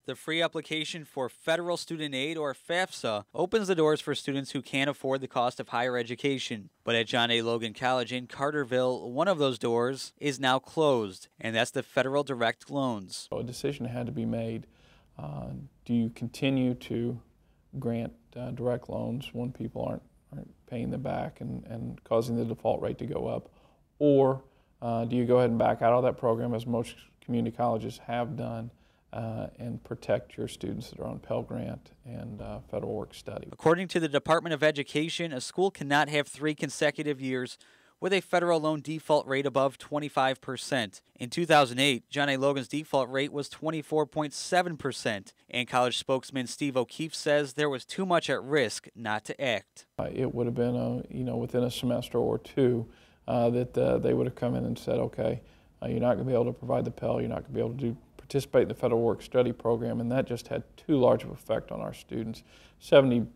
The free application for Federal Student Aid, or FAFSA, opens the doors for students who can't afford the cost of higher education. But at John A. Logan College in Carterville, one of those doors is now closed, and that's the federal direct loans. A decision had to be made. Do you continue to grant direct loans when people aren't paying them back and causing the default rate to go up? Or do you go ahead and back out of that program, as most community colleges have done, and protect your students that are on Pell Grant and Federal Work Study? According to the Department of Education, a school cannot have 3 consecutive years with a federal loan default rate above 25%. In 2008, John A. Logan's default rate was 24.7%, and college spokesman Steve O'Keefe says there was too much at risk not to act. It would have been, within a semester or two that they would have come in and said, okay, you're not going to be able to provide the Pell, you're not going to be able to participate in the Federal Work Study program, and that just had too large of an effect on our students. 70+%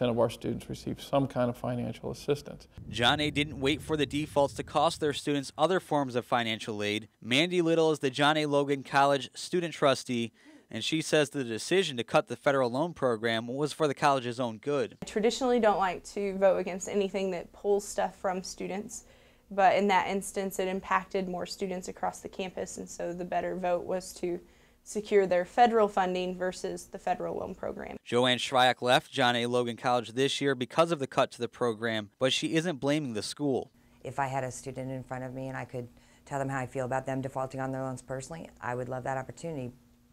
of our students receive some kind of financial assistance. John A. didn't wait for the defaults to cost their students other forms of financial aid. Mandy Little is the John A. Logan College student trustee, and she says the decision to cut the federal loan program was for the college's own good. I traditionally don't like to vote against anything that pulls stuff from students, but in that instance it impacted more students across the campus, and so the better vote was to secure their federal funding versus the federal loan program. Joanne Shryak left John A. Logan College this year because of the cut to the program, but she isn't blaming the school. If I had a student in front of me and I could tell them how I feel about them defaulting on their loans personally, I would love that opportunity,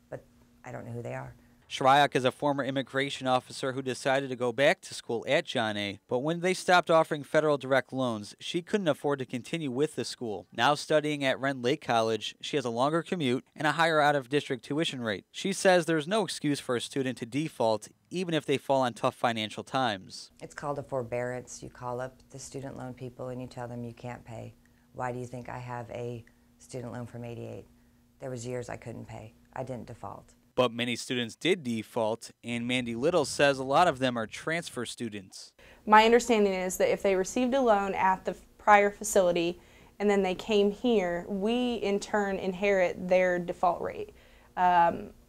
but I don't know who they are. Shryak is a former immigration officer who decided to go back to school at John A., but when they stopped offering federal direct loans, she couldn't afford to continue with the school. Now studying at Rend Lake College, she has a longer commute and a higher out-of-district tuition rate. She says there's no excuse for a student to default, even if they fall on tough financial times. It's called a forbearance. You call up the student loan people and you tell them you can't pay. Why do you think I have a student loan from '88? There was years I couldn't pay. I didn't default. But many students did default, and Mandy Little says a lot of them are transfer students. My understanding is that if they received a loan at the prior facility and then they came here, we in turn inherit their default rate,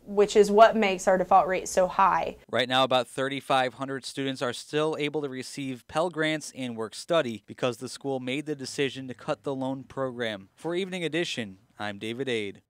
which is what makes our default rate so high. Right now, about 3,500 students are still able to receive Pell Grants and Work Study because the school made the decision to cut the loan program. For Evening Edition, I'm David Aid.